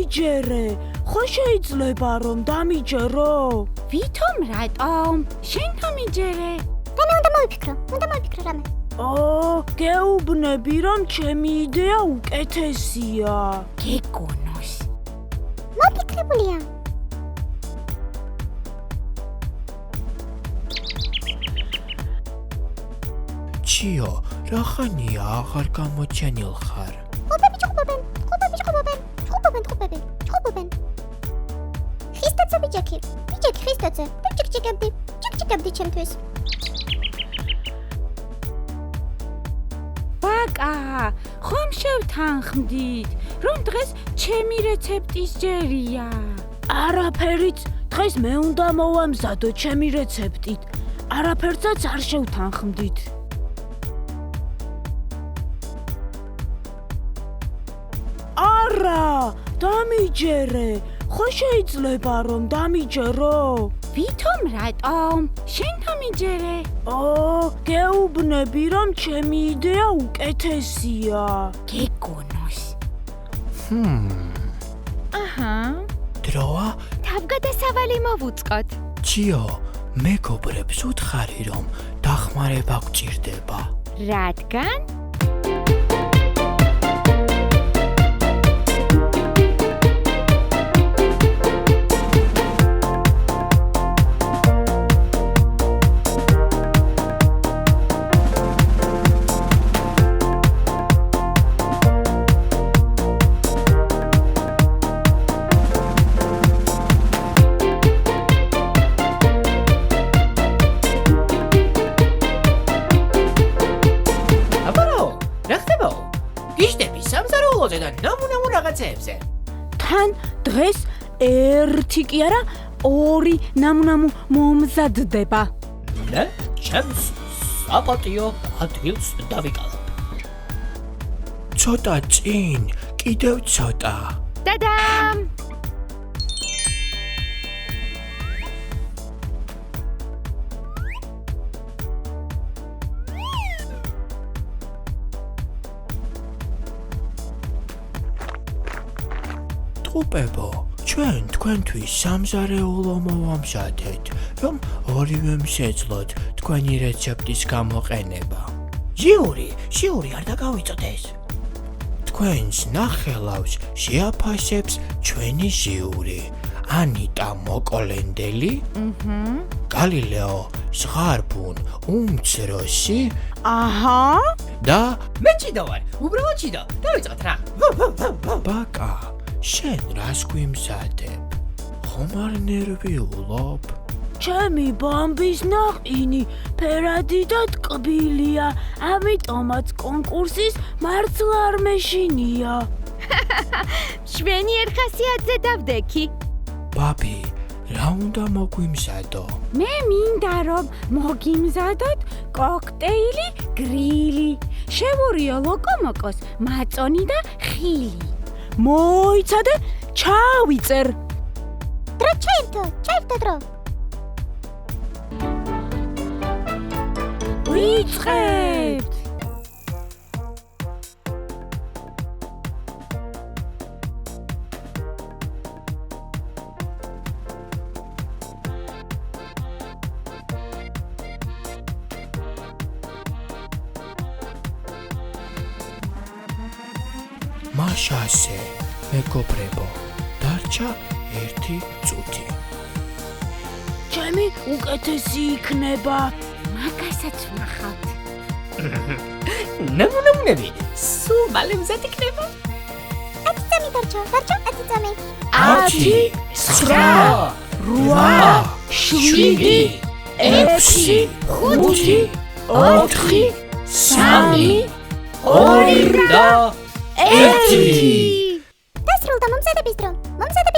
დამიჯერე. ხო შეიძლება რომ დამიჯერო? ვითომ რატომ? შენ დამიჯერე. რამე უნდა მოვიფიქრო რამე. გეუბნები რომ ჩემი იდეა უკეთესია. გეკონოს. მოფიქრებულია. ჩიო, რა ხანია აღარ გამოჩენილ ხარ? ხუბები ჭუბობენ. ხისტაცე ბიჭი ხისტაცე. ჭიკჭიკებდი ჩემთვის. ბაკა, ხომ შევთანხმდით, რომ დღეს ჩემი რეცეპტის ჯერია. არაფერიც, დღეს მე უნდა მოვამზადო ჩემი რეცეპტით. არაფერსაც არ შევთანხმდით. არა, დამიჯერე. ხო შეიძლება რომ დამიჯერო? ვითომ რატომ? შენ დამიჯერე. გეუბნები რომ ჩემი იდეა უკეთესია. გეკონოს. აჰა. დროა? თავგადასავალი მოვუწყოთ. ჩიო, მეგობრებს უთხარი რომ დახმარება გჭირდება. რადგან? და ნამუნამუ რაღაცეებზე. თან დღეს ერთი კი არა, ორი ნამუნამუ მომზადდება. მე ჩემს საპატიო ადგილს დავიკალებ. ცოტა წინ, კიდევ ცოტა. დადამ! ტყუპებო, ჩვენ თქვენთვის სამზარეულო მოვამზადეთ, რომ ორივემ შეძლოთ თქვენი რეცეპტის გამოყენება. ჟიური არ დაგავიწოდეს. თქვენს ნახელავს შეაფასებს ჩვენი ჟიური. ანიტა მოკოლენდელი, გალილეო ზღარბუნ უმცროსი, აჰა, და მე ჩიდო ვარ, უბრალოდ ჩიდო. დავიწყოთ რა. ბაკა, შენ რას გვიმზადებ? ხომ არ ნერვიულობ? ჩემი ბამბის ნაყინი ფერადი და ტკბილია, ამიტომაც კონკურსის მარცვლა არ მეშინია. შვენი ერხასიათზე დავდექი. ბაბი, რა უნდა მოგვიმზადო? მე მინდა რომ მოგიმზადოთ კოქტეილი გრილი. შევურიო ლოკომოკოს მაწონი და ხილი. მოიცადე, ჩავიწერ. დრო ჩაერთო დრო. ვიწყებთ. მაშასე, მეგობრებო, დარჩა ერთი წუთი. ჩემი უკეთესი იქნება. მაგასაც ვნახავთ. ნამუნამუნები, სულ მალე მზად იქნება. 10 წამი დარჩა, 10 წამი. 10, 9, 8, 7, 6, 5, 4, 3, 2 და 1. დასრულდა მომზადების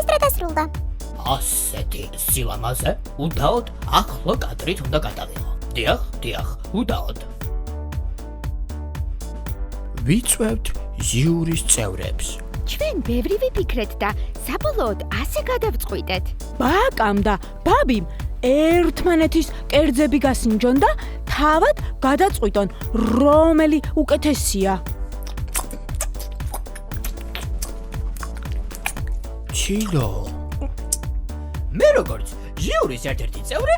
დრო დასრულდა. ასეთი სილამაზე უდაოდ ახლო კადრით უნდა გადავიღო. დიახ, უდაოდ. ვიწვევთ ჟიურის წევრებს. ჩვენ ბევრი ვიფიქრეთ და საბოლოოდ ასე გადავწყვიტეთ. ბაკამ და ბაბიმ ერთმანეთის კერძები გასინჯონ და თავად გადაწყვიტონ, რომელი უკეთესია. ჩილო. მე როგორც ჟიურის ერთ-ერთი წევრი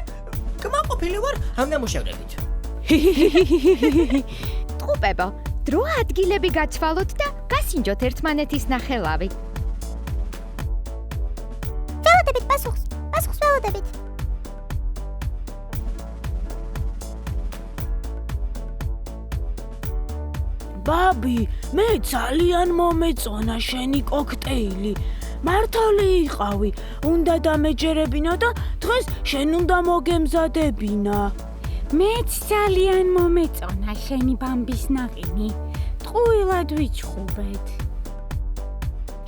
კმაყოფილი ვარ ამ ნამუშევრებით. ტყუპებო, დრო ადგილები გაცვალოთ და გასინჯოთ ერთმანეთის ნახელავი. ველოდებით პასუხს ველოდებით. ბაბი, მე ძალიან მომეწონა შენი კოქტეილი. მართალი იყავი, უნდა დამეჯერებინა და დღეს შენ უნდა მოგემზადებინა. მეც ძალიან მომეწონა შენი ბამბის ნაყინი. ტყუილად ვიჩხუბეთ.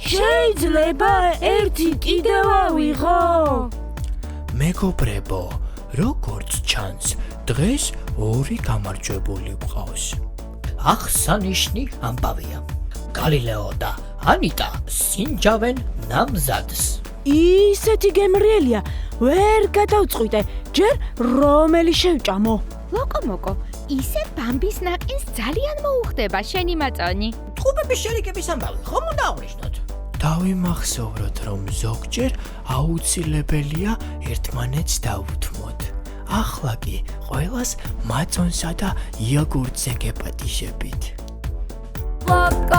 შეიძლება ერთი კიდევ ავიღო? მეგობრებო, როგორც ჩანს, დღეს ორი გამარჯვებული გვყავს. აღსანიშნი ამბავია. გალილეო და ანიტა სინჯავენ ნამზადს. ისეთი გემრიელია, ვერ გადავწყვიტე, ჯერ რომელი შევჭამო. ლოკომოკო, ისე ბამბის ნაყინს ძალიან მოუხდება შენი მაწონი. ტყუპების შერიგების ამბავი ხომ უნდა აღნიშნოთ? დავიმახსოვროთ, რომ ზოგჯერ აუცილებელია ერთმანეთს დავუთმოთ. ახლა კი ყველას მაწონსა და იოგურტზე გეპატიშებით. ლოკო